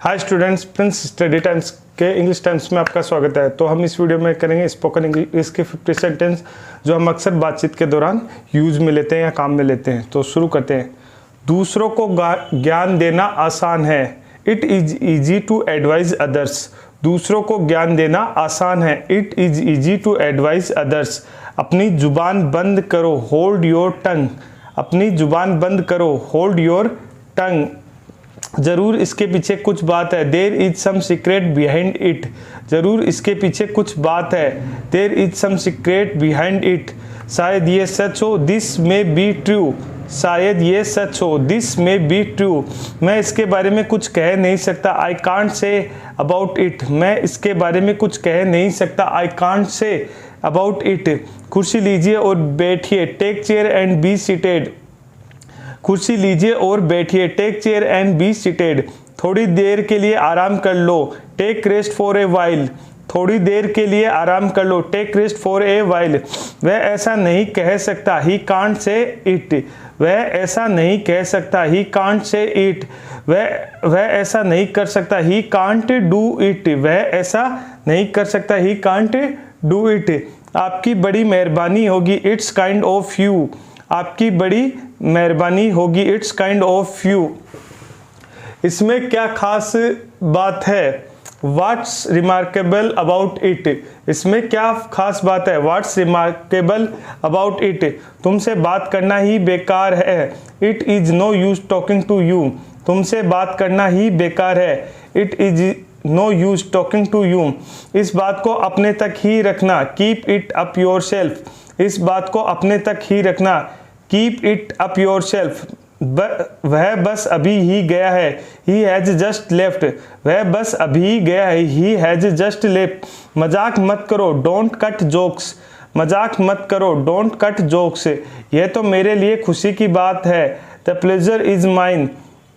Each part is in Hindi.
Hi students, Prince study times के इंग्लिश टाइम्स में आपका स्वागत है। तो हम इस वीडियो में करेंगे स्पोकन इंग्लिश के 50 सेंटेंस जो हम अक्सर बातचीत के दौरान यूज़ में लेते हैं या काम में लेते हैं। तो शुरू करते हैं। दूसरों को ज्ञान देना आसान है। It is easy to advise others. दूसरों को ज्ञान देना आसान है। It is easy to advise others. अपनी जुबान बंद करो, होल्ड योर टंग। अपनी जुबान बंद करो, होल्ड योर टंग। जरूर इसके पीछे कुछ बात है। There is some secret behind it. जरूर इसके पीछे कुछ बात है। There is some secret behind it. शायद ये सच हो, दिस मे बी ट्रू। शायद ये सच हो, दिस मे बी ट्रू। मैं इसके बारे में कुछ कह नहीं सकता। I can't say about it. मैं इसके बारे में कुछ कह नहीं सकता। I can't say about it. कुर्सी लीजिए और बैठिए। Take chair and be seated. कुर्सी लीजिए और बैठिए। Take chair and be seated. थोड़ी देर के लिए आराम कर लो। Take rest for a while. थोड़ी देर के लिए आराम कर लो। Take rest for a while. वह ऐसा नहीं कह सकता। He can't say it. वह ऐसा नहीं कह सकता। He can't say it. वह ऐसा नहीं कर सकता। He can't do it. वह ऐसा नहीं कर सकता। He can't do it. आपकी बड़ी मेहरबानी होगी। It's kind of you. आपकी बड़ी मेहरबानी होगी। It's kind of you. इसमें क्या खास बात है? What's remarkable about it. इसमें क्या खास बात है? What's remarkable about it. तुमसे बात करना ही बेकार है। It is no use talking to you. तुमसे बात करना ही बेकार है। It is no use talking to you. इस बात को अपने तक ही रखना। Keep it up yourself. इस बात को अपने तक ही रखना। Keep it up yourself. वह बस अभी ही गया है। He has just left. वह बस अभी ही गया है। He has just left. मजाक मत करो, डोंट कट जोक्स। मजाक मत करो, डोंट कट जोक्स। यह तो मेरे लिए खुशी की बात है। The pleasure is mine.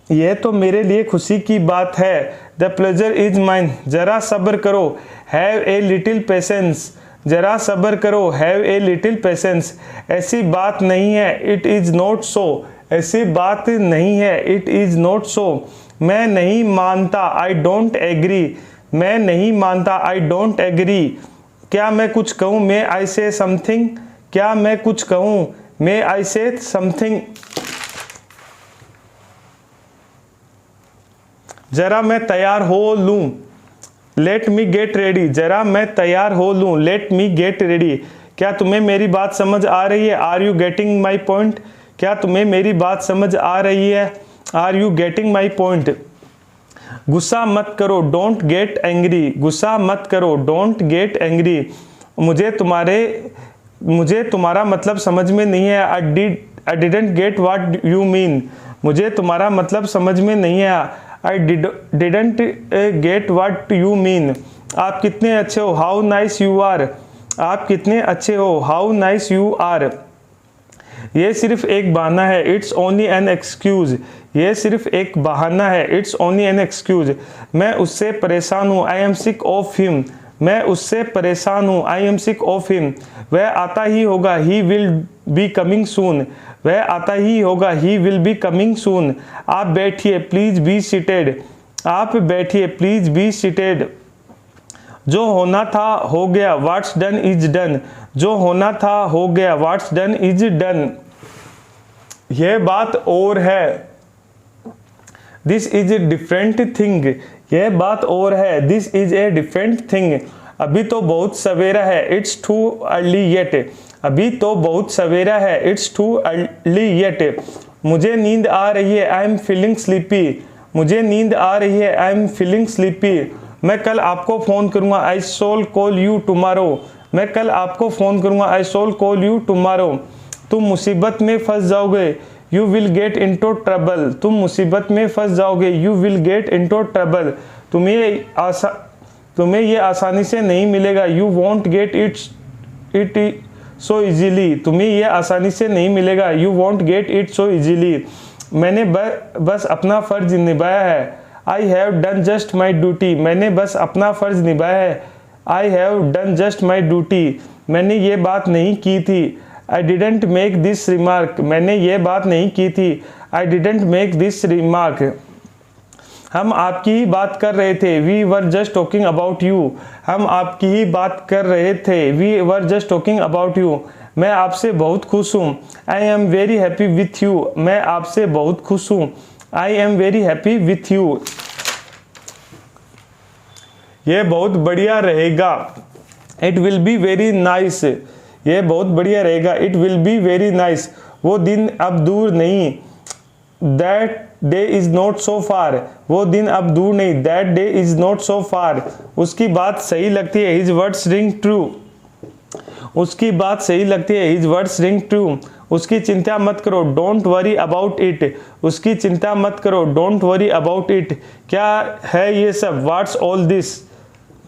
यह तो मेरे लिए खुशी की बात है। The pleasure is mine. जरा सब्र करो। Have a little patience. जरा सब्र करो। Have a little patience. ऐसी बात नहीं है। It is not so. ऐसी बात नहीं है। It is not so. मैं नहीं मानता। I don't agree. मैं नहीं मानता। I don't agree. क्या मैं कुछ कहूँ? मे आई से समथिंग। क्या मैं कुछ कहूँ? मे आई से समथिंग। जरा मैं तैयार हो लूँ। Let me get ready. जरा मैं तैयार हो लूँ। Let me get ready. क्या तुम्हें मेरी बात समझ आ रही है? Are you getting my point. क्या तुम्हें मेरी बात समझ आ रही है? Are you getting my point. गुस्सा मत करो, डोंट गेट एंग्री। गुस्सा मत करो, डोंट गेट एंग्री। मुझे तुम्हारा मतलब समझ में नहीं है। I didn't get what you mean. मुझे तुम्हारा मतलब समझ में नहीं है। I didn't get what you mean. आप कितने अच्छे हो। How nice you are. आप कितने अच्छे हो। How nice you are. ये सिर्फ एक बहाना है। It's only an excuse. ये सिर्फ एक बहाना है। It's only an excuse. मैं उससे परेशान हूँ। I am sick of him. मैं उससे परेशान हूँ। I am sick of him. वह आता ही होगा। He will be coming soon. वह आता ही होगा। He will be coming soon. आप बैठिए, प्लीज बी सीटेड। आप बैठिए, प्लीज बी सीटेड। जो होना था हो गया। What's done is done. जो होना था हो गया। What's done is done. यह बात और है। This is a different thing. यह बात और है। This is a different thing. अभी तो बहुत सवेरा है। It's too early yet. अभी तो बहुत सवेरा है। It's too early yet. मुझे नींद आ रही है। I am feeling sleepy. मुझे नींद आ रही है। I am feeling sleepy. मैं कल आपको फ़ोन करूँगा। I shall call you tomorrow. मैं कल आपको फ़ोन करूँगा। I shall call you tomorrow. तुम मुसीबत में फंस जाओगे। You will get into trouble. तुम मुसीबत में फंस जाओगे। You will get into trouble. तुम्हें ये आसानी से नहीं मिलेगा। You won't get it so easily. तुम्हें ये आसानी से नहीं मिलेगा। You won't get it so easily. मैंने बस अपना फ़र्ज निभाया है। I have done just my duty. मैंने बस अपना फ़र्ज निभाया है। I have done just my duty. मैंने ये बात नहीं की थी। I didn't make this remark. मैंने ये बात नहीं की थी। I didn't make this remark. हम आपकी ही बात कर रहे थे, we were just talking about you. हम आपकी ही बात कर रहे थे, we were just talking about you. मैं आपसे बहुत खुश हूँ, I am very happy with you. मैं आपसे बहुत खुश हूँ, I am very happy with you. ये बहुत बढ़िया रहेगा, it will be very nice. ये बहुत बढ़िया रहेगा, it will be very nice. वो दिन अब दूर नहीं, that day is not so far. वो दिन अब दूर नहीं, that day is not so far. उसकी बात सही लगती है, हिज वर्ड्स रिंग ट्रू। उसकी बात सही लगती है, हिज वर्ड्स रिंग ट्रू। उसकी चिंता मत करो, डोंट वरी अबाउट इट। उसकी चिंता मत करो, डोंट वरी अबाउट इट। क्या है ये सब, व्हाट्स ऑल दिस।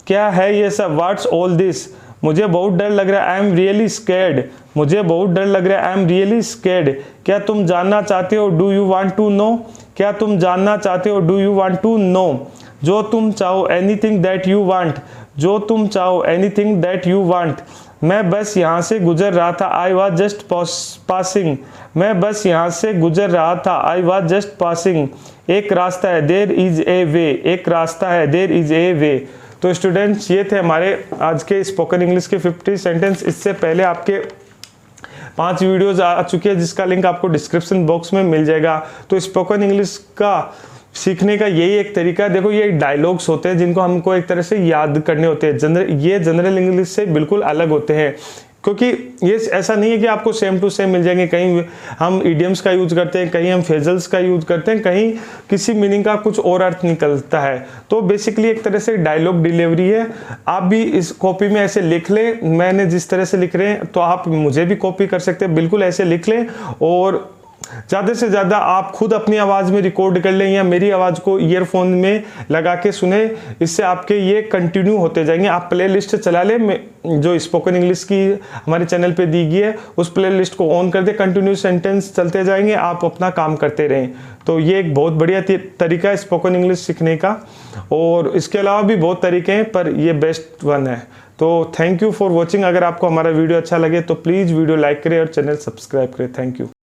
क्या है ये सब, व्हाट्स ऑल दिस। मुझे बहुत डर लग रहा है, आई एम रियली स्कैर्ड। मुझे बहुत डर लग रहा है, आई एम रियली स्कैर्ड। क्या तुम जानना चाहते हो, do you want to know. क्या तुम जानना चाहते हो, do you want to know. जो तुम चाहो, एनीथिंग दैट यू वांट। जो तुम चाहो, एनीथिंग दैट यू वांट। मैं बस यहाँ से गुजर रहा था, आई वॉज जस्ट पासिंग। मैं बस यहाँ से गुजर रहा था, आई वॉज जस्ट पासिंग। एक रास्ता है, देयर इज ए वे। एक रास्ता है, देयर इज ए वे। तो स्टूडेंट्स, ये थे हमारे आज के स्पोकन इंग्लिश के 50 सेंटेंस। इससे पहले आपके 5 वीडियोज आ चुके हैं, जिसका लिंक आपको डिस्क्रिप्शन बॉक्स में मिल जाएगा। तो स्पोकन इंग्लिश का सीखने का यही एक तरीका है। देखो, ये डायलॉग्स होते हैं जिनको हमको एक तरह से याद करने होते हैं। ये जनरल इंग्लिश से बिल्कुल अलग होते हैं, क्योंकि ये ऐसा नहीं है कि आपको सेम टू सेम मिल जाएंगे। कहीं हम इडियम्स का यूज करते हैं, कहीं हम फ्रेजल्स का यूज करते हैं, कहीं किसी मीनिंग का कुछ और अर्थ निकलता है। तो बेसिकली एक तरह से डायलॉग डिलीवरी है। आप भी इस कॉपी में ऐसे लिख लें, मैंने जिस तरह से लिख रहे हैं, तो आप मुझे भी कॉपी कर सकते हैं। बिल्कुल ऐसे लिख लें और ज़्यादा से ज़्यादा आप खुद अपनी आवाज़ में रिकॉर्ड कर लें या मेरी आवाज़ को ईयरफोन में लगा के सुने। इससे आपके ये कंटिन्यू होते जाएंगे। आप प्ले लिस्ट चला लें, जो स्पोकन इंग्लिश की हमारे चैनल पे दी गई है, उस प्ले लिस्ट को ऑन कर दे, कंटिन्यू सेंटेंस चलते जाएंगे, आप अपना काम करते रहें। तो ये एक बहुत बढ़िया तरीका है स्पोकन इंग्लिश सीखने का। और इसके अलावा भी बहुत तरीके हैं, पर ये बेस्ट वन है। तो थैंक यू फॉर वॉचिंग। अगर आपको हमारा वीडियो अच्छा लगे तो प्लीज़ वीडियो लाइक करें और चैनल सब्सक्राइब करें। Thank you.